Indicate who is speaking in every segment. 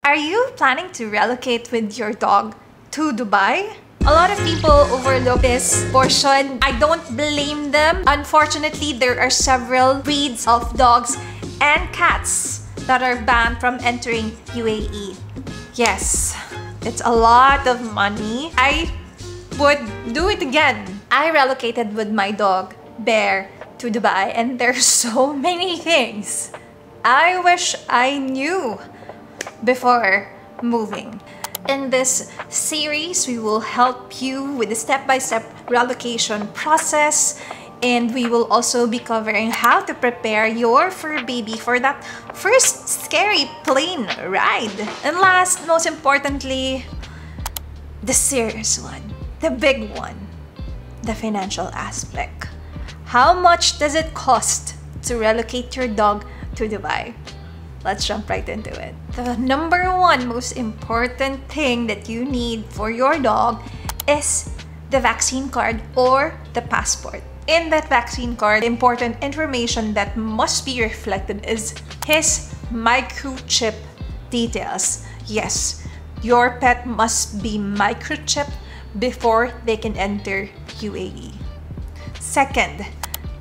Speaker 1: Are you planning to relocate with your dog to Dubai? A lot of people overlook this portion. I don't blame them. Unfortunately, there are several breeds of dogs and cats that are banned from entering UAE. Yes, it's a lot of money. I would do it again. I relocated with my dog, Bear, to Dubai, and there's so many things I wish I knew before moving. In this series, we will help you with the step-by-step relocation process, and we will also be covering how to prepare your fur baby for that first scary plane ride. And last, most importantly, the serious one, the big one, the financial aspect. How much does it cost to relocate your dog to Dubai? Let's jump right into it. The number one most important thing that you need for your dog is the vaccine card or the passport. In that vaccine card, important information that must be reflected is his microchip details. Yes, your pet must be microchipped before they can enter UAE. Second,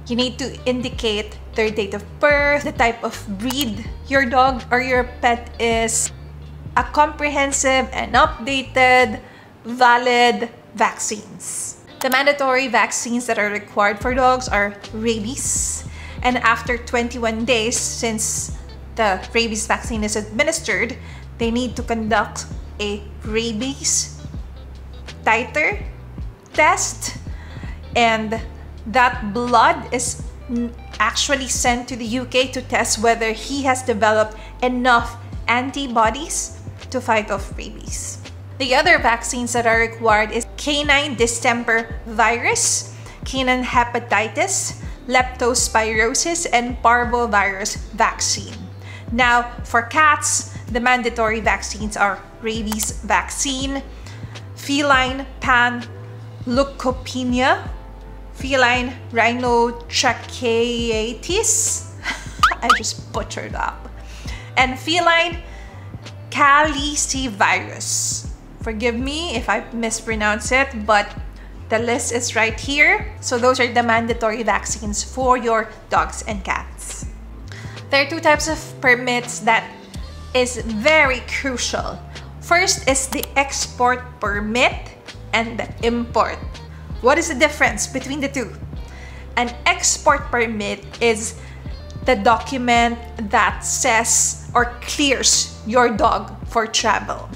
Speaker 1: you need to indicate their date of birth, the type of breed your dog or your pet is, a comprehensive and updated, valid vaccines. The mandatory vaccines that are required for dogs are rabies, and after 21 days since the rabies vaccine is administered, they need to conduct a rabies titer test, and that blood is actually sent to the UK to test whether he has developed enough antibodies to fight off rabies. The other vaccines that are required is canine distemper virus, canine hepatitis, leptospirosis, and parvovirus vaccine. Now, for cats, the mandatory vaccines are rabies vaccine, feline panleukopenia, feline rhinotracheitis, I just butchered up, and feline calicivirus. Forgive me if I mispronounce it, but the list is right here. So those are the mandatory vaccines for your dogs and cats. There are two types of permits that is very crucial. First is the export permit and the import. What is the difference between the two? An export permit is the document that says or clears your dog for travel.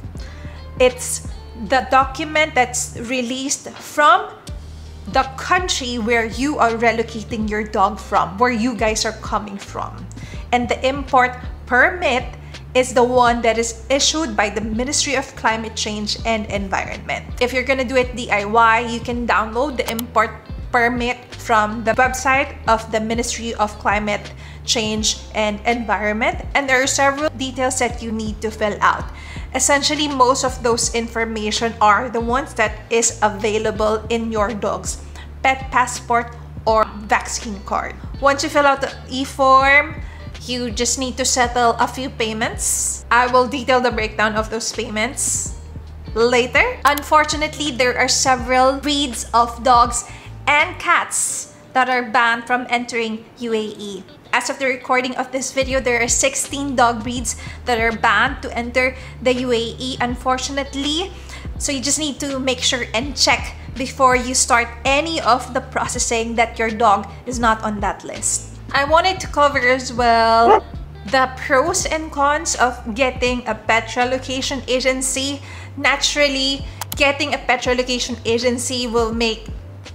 Speaker 1: It's the document that's released from the country where you are relocating your dog from, where you guys are coming from. And the import permit is the one that is issued by the Ministry of Climate Change and Environment. If you're gonna do it DIY, you can download the import permit from the website of the Ministry of Climate Change and Environment, and there are several details that you need to fill out. Essentially, most of those information are the ones that is available in your dog's pet passport or vaccine card. Once you fill out the e-form, you just need to settle a few payments. I will detail the breakdown of those payments later. Unfortunately, there are several breeds of dogs and cats that are banned from entering UAE. As of the recording of this video, there are 16 dog breeds that are banned to enter the UAE, unfortunately. So you just need to make sure and check before you start any of the processing that your dog is not on that list. I wanted to cover as well the pros and cons of getting a pet relocation agency. Naturally, getting a pet relocation agency will make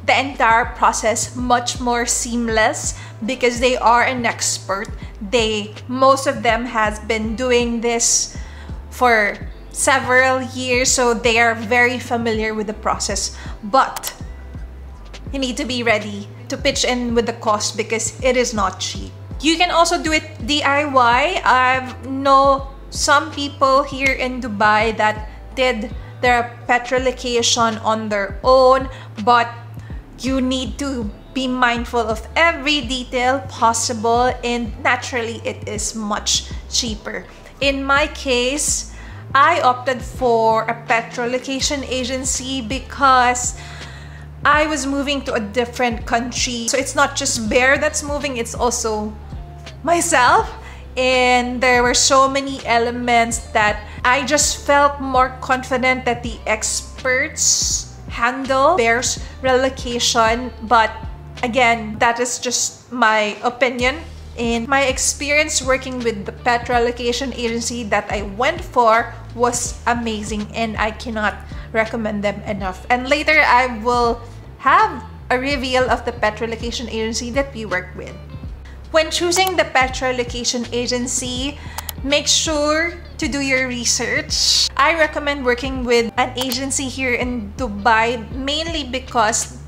Speaker 1: the entire process much more seamless because they are an expert. Most of them has been doing this for several years, so they are very familiar with the process. But you need to be ready to pitch in with the cost because it is not cheap. You can also do it DIY. I know some people here in Dubai that did their pet relocation on their own, but you need to be mindful of every detail possible, and naturally it is much cheaper. In my case, I opted for a pet relocation agency because I was moving to a different country. So it's not just Bear that's moving, it's also myself. And there were so many elements that I just felt more confident that the experts handle Bear's relocation. But again, that is just my opinion. And my experience working with the pet relocation agency that I went for was amazing, and I cannot recommend them enough. And later I will have a reveal of the pet relocation agency that we work with. When choosing the pet relocation agency, make sure to do your research. I recommend working with an agency here in Dubai mainly because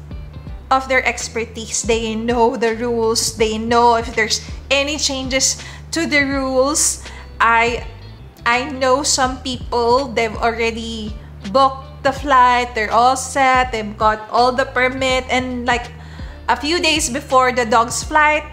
Speaker 1: of their expertise. They know the rules. They know if there's any changes to the rules. I know some people, they've already booked the flight, they're all set, they've got all the permit, and like a few days before the dog's flight,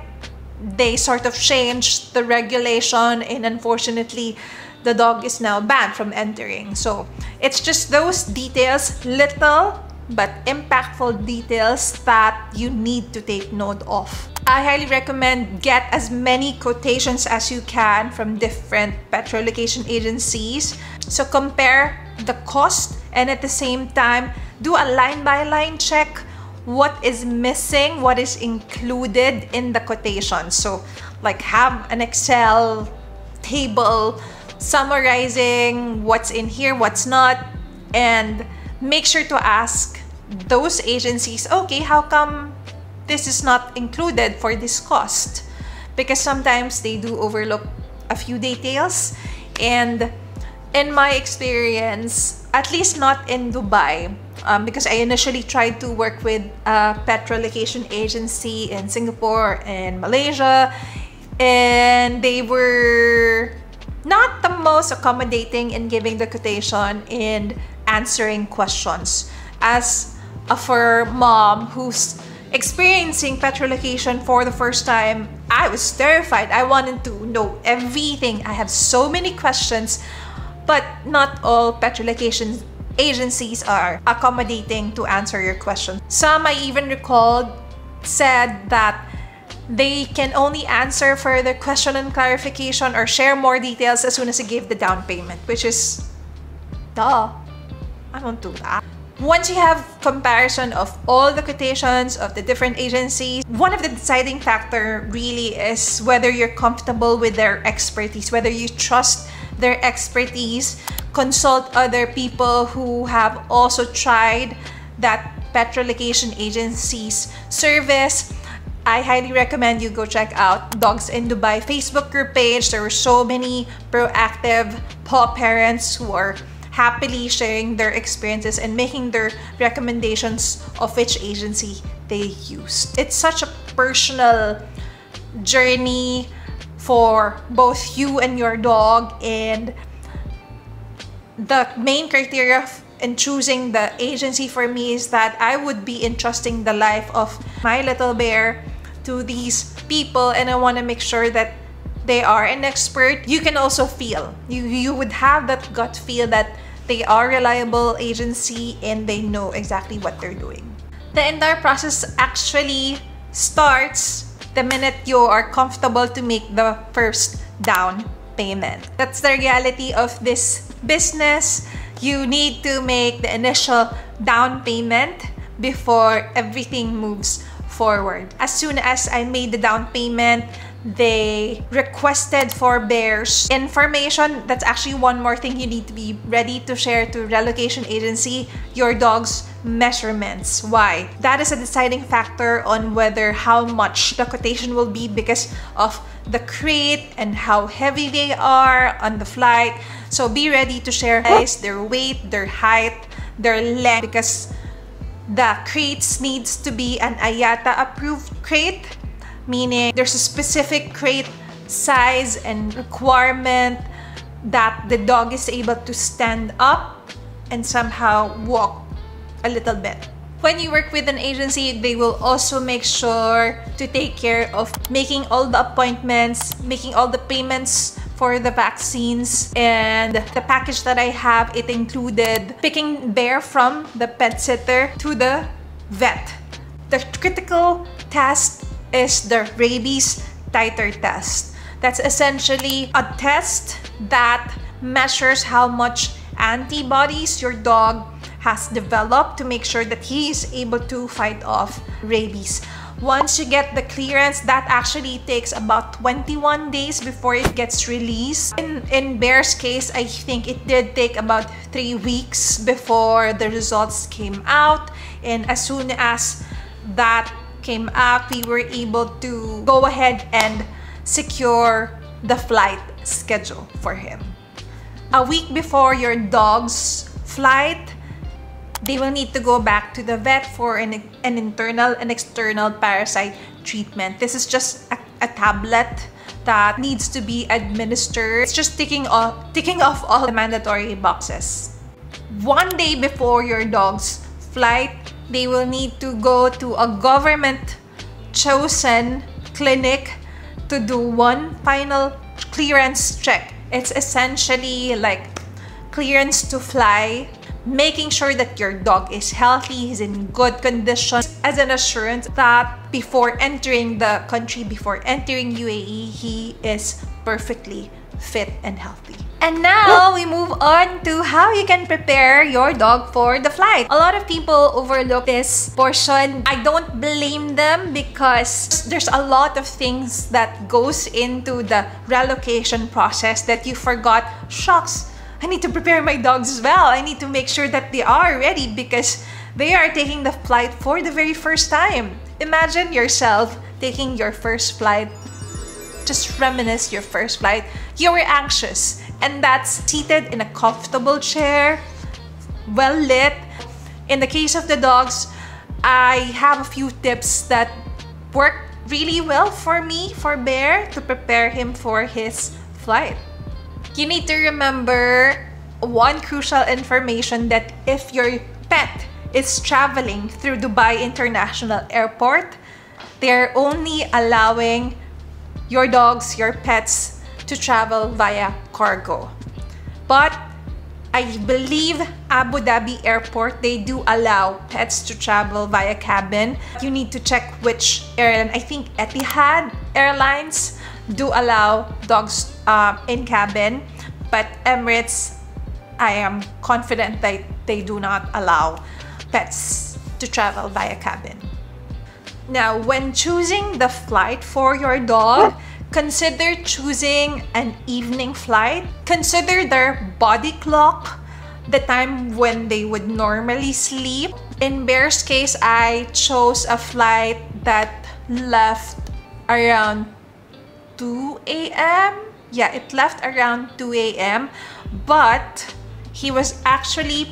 Speaker 1: they sort of changed the regulation, and unfortunately the dog is now banned from entering. So it's just those details, little but impactful details, that you need to take note of. I highly recommend get as many quotations as you can from different pet relocation agencies. So compare the cost, and at the same time do a line-by-line check. What is missing, what is included in the quotation. So like have an Excel table summarizing what's in here, what's not, and make sure to ask those agencies, okay, how come this is not included for this cost? Because sometimes they do overlook a few details. And in my experience, at least not in Dubai, because I initially tried to work with a pet relocation agency in Singapore and Malaysia, and they were not the most accommodating in giving the quotation and answering questions. As a fur mom who's experiencing pet relocation for the first time, I was terrified. I wanted to know everything. I have so many questions, but not all pet relocation agencies are accommodating to answer your questions. Some, I even recalled, said that they can only answer further question and clarification or share more details as soon as you give the down payment, which is, duh, I don't do that. Once you have comparison of all the quotations of the different agencies, one of the deciding factor really is whether you're comfortable with their expertise, whether you trust their expertise. Consult other people who have also tried that pet relocation agency's service. I highly recommend you go check out Dogs in Dubai Facebook group page. There were so many proactive paw parents who are happily sharing their experiences and making their recommendations of which agency they used. It's such a personal journey for both you and your dog, and the main criteria in choosing the agency for me is that I would be entrusting the life of my little bear to these people, and I want to make sure that they are an expert. You can also feel, you would have that gut feel that they are a reliable agency and they know exactly what they're doing. The entire process actually starts the minute you are comfortable to make the first down payment. That's the reality of this business. You need to make the initial down payment before everything moves forward. As soon as I made the down payment, they requested for Bear's information. That's actually one more thing you need to be ready to share to relocation agency: your dog's measurements. Why? That is a deciding factor on whether how much the quotation will be because of the crate and how heavy they are on the flight. So be ready to share their weight, their height, their length, because the crates needs to be an IATA approved crate, meaning there's a specific crate size and requirement that the dog is able to stand up and somehow walk a little bit. When you work with an agency, they will also make sure to take care of making all the appointments, making all the payments for the vaccines, and the package that I have, it included picking Bear from the pet sitter to the vet. The critical test is the rabies titer test. That's essentially a test that measures how much antibodies your dog has developed to make sure that he is able to fight off rabies. Once you get the clearance, that actually takes about 21 days before it gets released. In Bear's case, I think it did take about 3 weeks before the results came out. And as soon as that came out, we were able to go ahead and secure the flight schedule for him. A week before your dog's flight, they will need to go back to the vet for an internal and external parasite treatment. This is just a tablet that needs to be administered. It's just ticking off all the mandatory boxes. 1 day before your dog's flight, they will need to go to a government-chosen clinic to do one final clearance check. It's essentially like clearance to fly, making sure that your dog is healthy, he's in good condition, as an assurance that before entering the country, before entering UAE, he is perfectly fit and healthy. And now we move on to how you can prepare your dog for the flight. A lot of people overlook this portion. I don't blame them because there's a lot of things that goes into the relocation process that you forgot. Shucks, I need to prepare my dogs as well. I need to make sure that they are ready because they are taking the flight for the very first time. Imagine yourself taking your first flight. Just reminisce your first flight. You were anxious, and that's seated in a comfortable chair, well lit. In the case of the dogs, I have a few tips that work really well for me, for Bear, to prepare him for his flight. You need to remember one crucial information, that if your pet is traveling through Dubai International Airport, they're only allowing your dogs, your pets, to travel via cargo. But I believe Abu Dhabi Airport, they do allow pets to travel via cabin. You need to check which airline. I think Etihad Airlines do allow dogs in cabin, but Emirates, I am confident that they do not allow pets to travel via cabin. Now, when choosing the flight for your dog, consider choosing an evening flight. Consider their body clock, the time when they would normally sleep. In Bear's case, I chose a flight that left around 2 a.m. Yeah, it left around 2 a.m. But he was actually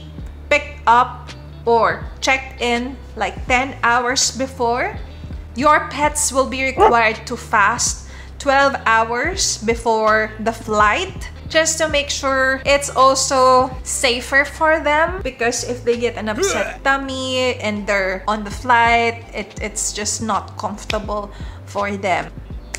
Speaker 1: picked up or checked in like 10 hours before. Your pets will be required to fast 12 hours before the flight, just to make sure it's also safer for them, because if they get an upset tummy and they're on the flight, it's just not comfortable for them.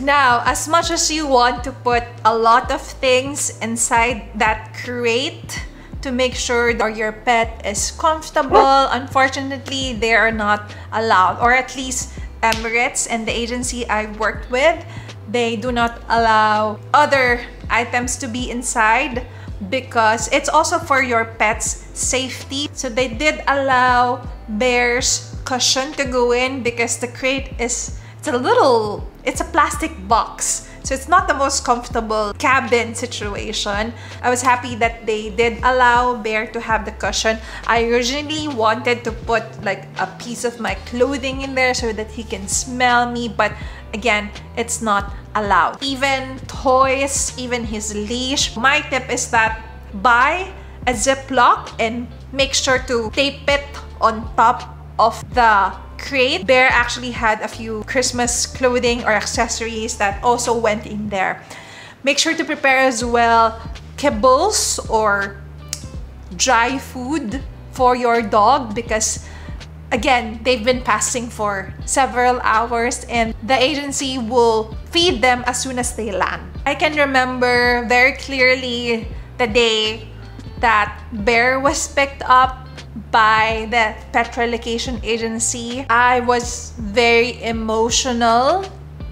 Speaker 1: Now, as much as you want to put a lot of things inside that crate to make sure that your pet is comfortable, unfortunately, they are not allowed, or at least Emirates and the agency I worked with, they do not allow other items to be inside because it's also for your pet's safety. So they did allow Bear's cushion to go in because the crate is, it's a plastic box. So it's not the most comfortable cabin situation. I was happy that they did allow Bear to have the cushion. I originally wanted to put like a piece of my clothing in there so that he can smell me, but again, it's not allowed. Even toys, even his leash. My tip is that buy a Ziploc and make sure to tape it on top of the crate. Bear actually had a few Christmas clothing or accessories that also went in there. Make sure to prepare as well kibbles or dry food for your dog because again, they've been passing for several hours and the agency will feed them as soon as they land. I can remember very clearly the day that Bear was picked up by the pet relocation agency. I was very emotional,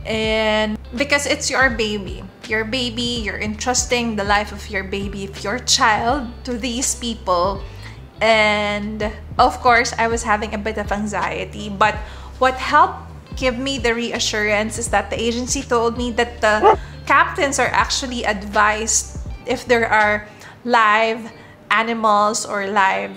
Speaker 1: and because it's your baby, you're entrusting the life of your baby, of your child, to these people. And of course, I was having a bit of anxiety, but what helped give me the reassurance is that the agency told me that the captains are actually advised if there are live animals or live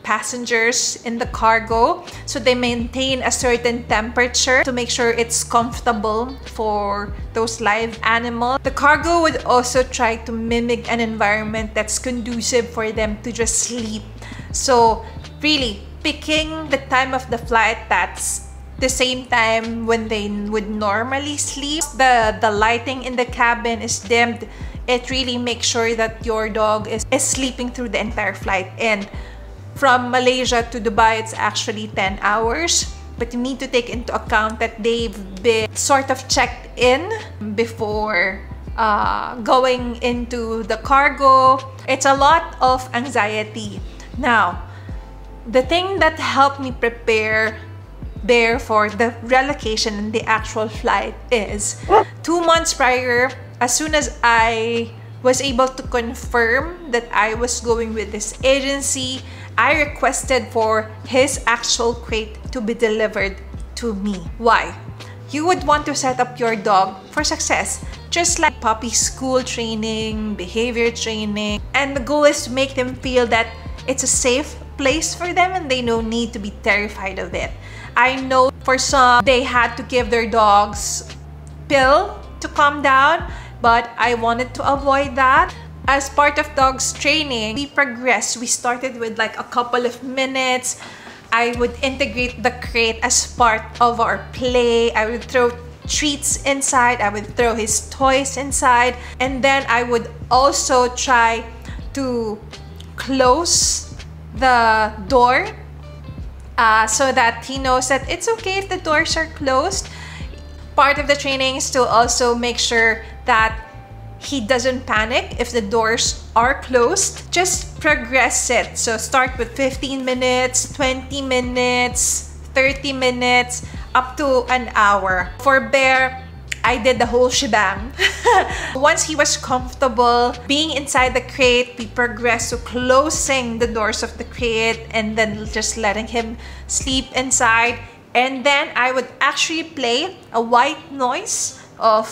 Speaker 1: passengers in the cargo, so they maintain a certain temperature to make sure it's comfortable for those live animals. The cargo would also try to mimic an environment that's conducive for them to just sleep. So really picking the time of the flight that's the same time when they would normally sleep. The lighting in the cabin is dimmed. It really makes sure that your dog is sleeping through the entire flight. And from Malaysia to Dubai, it's actually 10 hours. But you need to take into account that they've been sort of checked in before going into the cargo. It's a lot of anxiety. Now, the thing that helped me prepare Bear for the relocation and the actual flight is 2 months prior, as soon as I was able to confirm that I was going with this agency, I requested for his actual crate to be delivered to me. Why? You would want to set up your dog for success, just like puppy school training, behavior training, and the goal is to make them feel that it's a safe place for them and they don't need to be terrified of it. I know for some, they had to give their dogs pill to calm down, but I wanted to avoid that. As part of dogs training, we progressed. We started with like a couple of minutes. I would integrate the crate as part of our play. I would throw treats inside. I would throw his toys inside. And then I would also try to close the door so that he knows that it's okay if the doors are closed. Part of the training is to also make sure that he doesn't panic if the doors are closed. Just progress it. So start with 15 minutes, 20 minutes, 30 minutes, up to an hour. For Bear, I did the whole shebang. Once he was comfortable being inside the crate, we progressed to closing the doors of the crate and then just letting him sleep inside. And then I would actually play a white noise of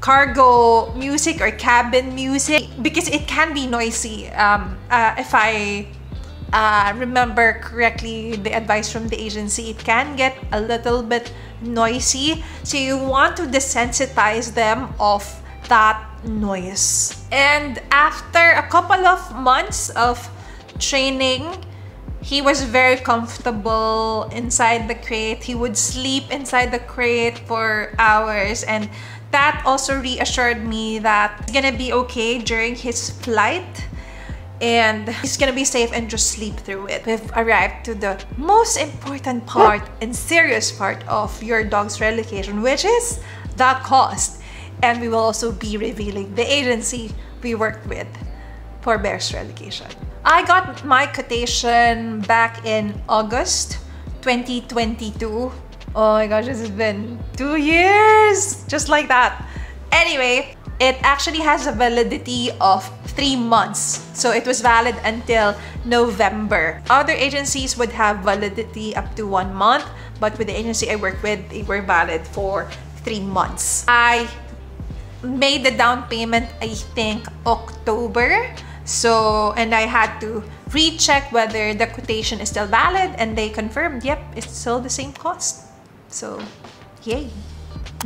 Speaker 1: cargo music or cabin music, because it can be noisy. If I remember correctly the advice from the agency, it can get a little bit noisy, so you want to desensitize them of that noise. And after a couple of months of training, he was very comfortable inside the crate. He would sleep inside the crate for hours, and that also reassured me that he's gonna be okay during his flight and he's gonna be safe and just sleep through it. We've arrived to the most important part and serious part of your dog's relocation, which is the cost. And we will also be revealing the agency we worked with for Bear's relocation. I got my quotation back in August 2022. Oh my gosh, this has been 2 years! Just like that. Anyway, it actually has a validity of 3 months. So it was valid until November. Other agencies would have validity up to 1 month, but with the agency I work with, they were valid for 3 months. I made the down payment, I think, October. So, and I had to recheck whether the quotation is still valid, and they confirmed, yep, it's still the same cost. So, yay.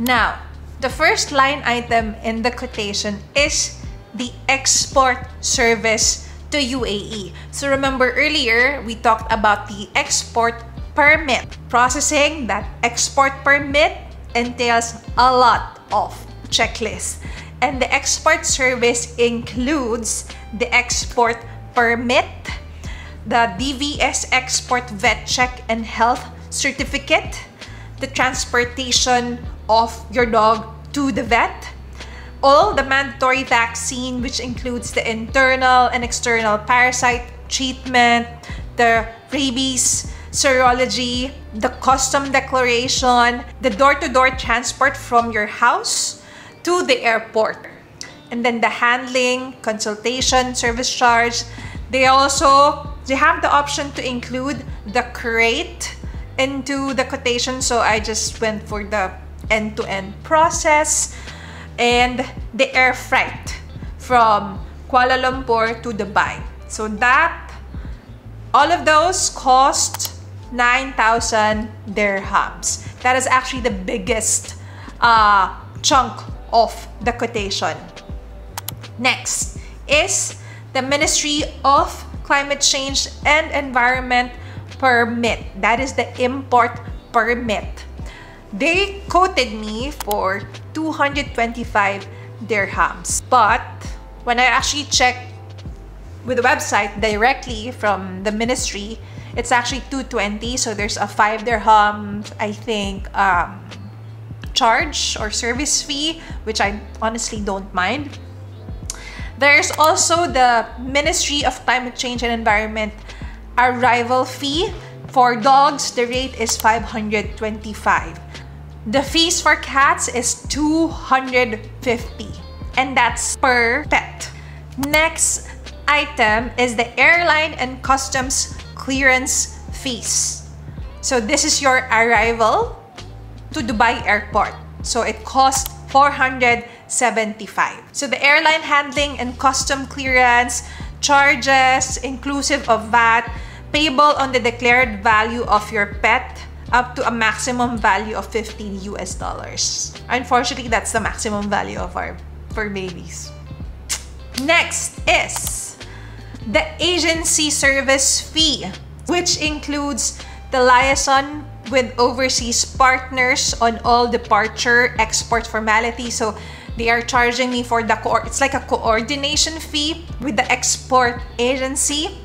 Speaker 1: Now, the first line item in the quotation is the export service to UAE. So remember earlier, we talked about the export permit. Processing that export permit entails a lot of checklists. And the export service includes the export permit, the DVS export vet check and health certificate, the transportation of your dog to the vet, all the mandatory vaccine, which includes the internal and external parasite treatment, the rabies serology, the custom declaration, the door-to-door transport from your house to the airport, and then the handling, consultation, service charge. They have the option to include the crate into the quotation, so I just went for the end-to-end process, and the air freight from Kuala Lumpur to Dubai. So all of those cost 9,000 dirhams. That is actually the biggest chunk of the quotation. Next is the Ministry of Climate Change and Environment permit. That is the import permit. They quoted me for 225 dirhams. But when I actually checked with the website directly from the ministry, it's actually 220. So there's a 5 dirham, I think, charge or service fee, which I honestly don't mind. There's also the Ministry of Climate Change and Environment arrival fee. For dogs, the rate is 525. The fees for cats is 250, and that's per pet. Next item is the airline and customs clearance fees. So this is your arrival to Dubai airport. So it costs 475. So the airline handling and custom clearance charges, inclusive of VAT, payable on the declared value of your pet, up to a maximum value of $15 US. Unfortunately, that's the maximum value of our fur babies. Next is the agency service fee, which includes the liaison with overseas partners on all departure, export formalities. So they are charging me for it's like a coordination fee with the export agency,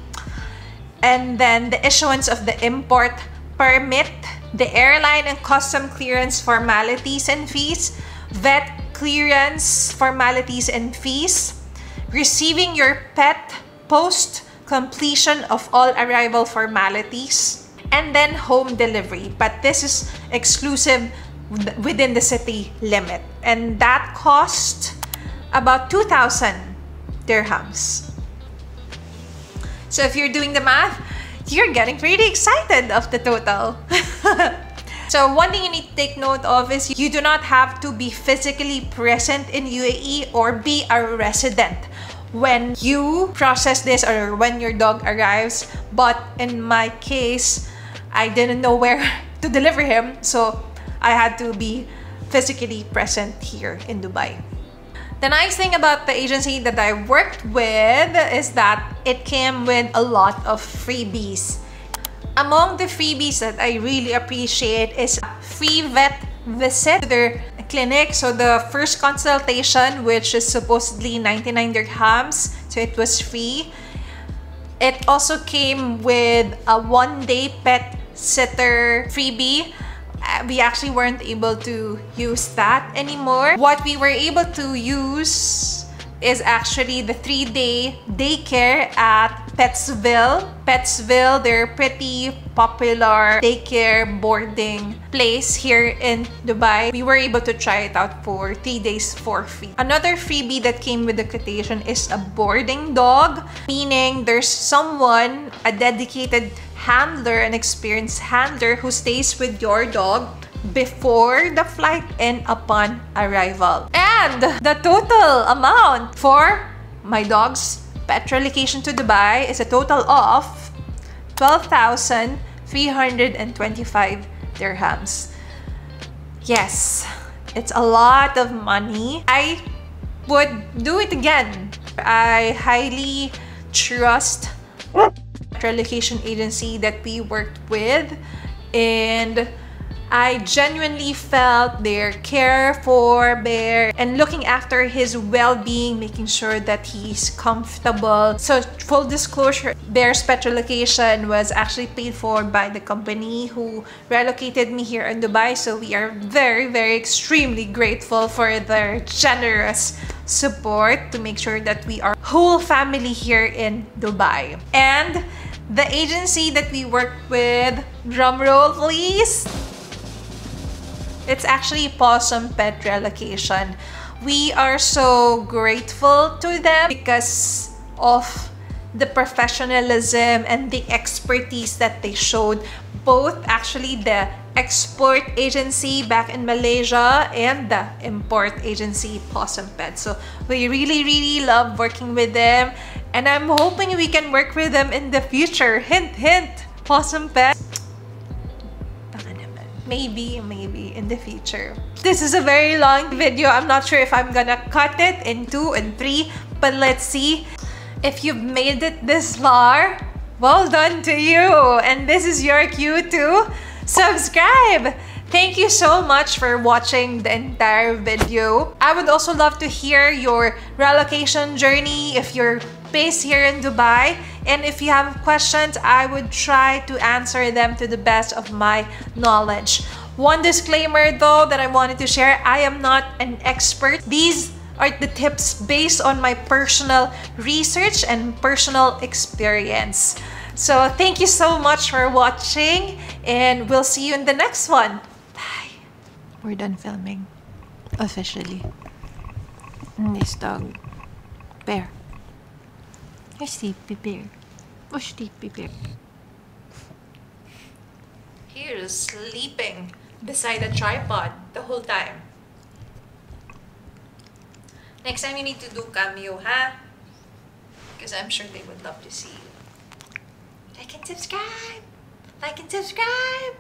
Speaker 1: and then the issuance of the import permit, the airline and custom clearance formalities and fees, vet clearance formalities and fees, receiving your pet post completion of all arrival formalities, and then home delivery. But this is exclusive within the city limit, and that cost about 2,000 dirhams. So if you're doing the math, you're getting pretty excited of the total. So one thing you need to take note of is you do not have to be physically present in UAE or be a resident when you process this or when your dog arrives. But in my case, I didn't know where to deliver him, so I had to be physically present here in Dubai. The nice thing about the agency that I worked with is that it came with a lot of freebies. Among the freebies that I really appreciate is a free vet visit to their clinic. So the first consultation, which is supposedly 99 dirhams, so it was free. It also came with a 1-day pet sitter freebie. We actually weren't able to use that anymore. What we were able to use is actually the 3-day daycare at Petsville. Petsville, they're pretty popular daycare boarding place here in Dubai. We were able to try it out for 3 days for free. Another freebie that came with the quotation is a boarding dog, meaning there's someone, a dedicated handler, an experienced handler who stays with your dog before the flight and upon arrival. And the total amount for my dog's pet relocation to Dubai is a total of 12,325 dirhams. Yes, it's a lot of money. I would do it again. I highly trust the relocation agency that we worked with, and I genuinely felt their care for Bear and looking after his well-being, making sure that he's comfortable. So full disclosure, Bear's pet relocation was actually paid for by the company who relocated me here in Dubai. So we are very, very extremely grateful for their generous support to make sure that we are whole family here in Dubai. And the agency that we work with, drumroll please, it's actually Possum Pet Relocation. We are so grateful to them because of the professionalism and the expertise that they showed, both actually the export agency back in Malaysia and the import agency Possum Pet. So we really, really love working with them, and I'm hoping we can work with them in the future. Hint, hint, Possum Pet. Maybe in the future. This is a very long video. I'm not sure if I'm gonna cut it in 2 and 3, but let's see. If you've made it this far, well done to you. And this is your cue to subscribe. Thank you so much for watching the entire video. I would also love to hear your relocation journey if you're based here in Dubai. And if you have questions, I would try to answer them to the best of my knowledge. One disclaimer though that I wanted to share, I am not an expert. These are the tips based on my personal research and personal experience. So thank you so much for watching, and we'll see you in the next one. Bye. We're done filming. Officially. This dog. Bear. You're sleepy, Bear. Oh, sleepy, Bear. He is sleeping beside a tripod the whole time. Next time you need to do cameo, huh? Because I'm sure they would love to see you. Like and subscribe! Like and subscribe!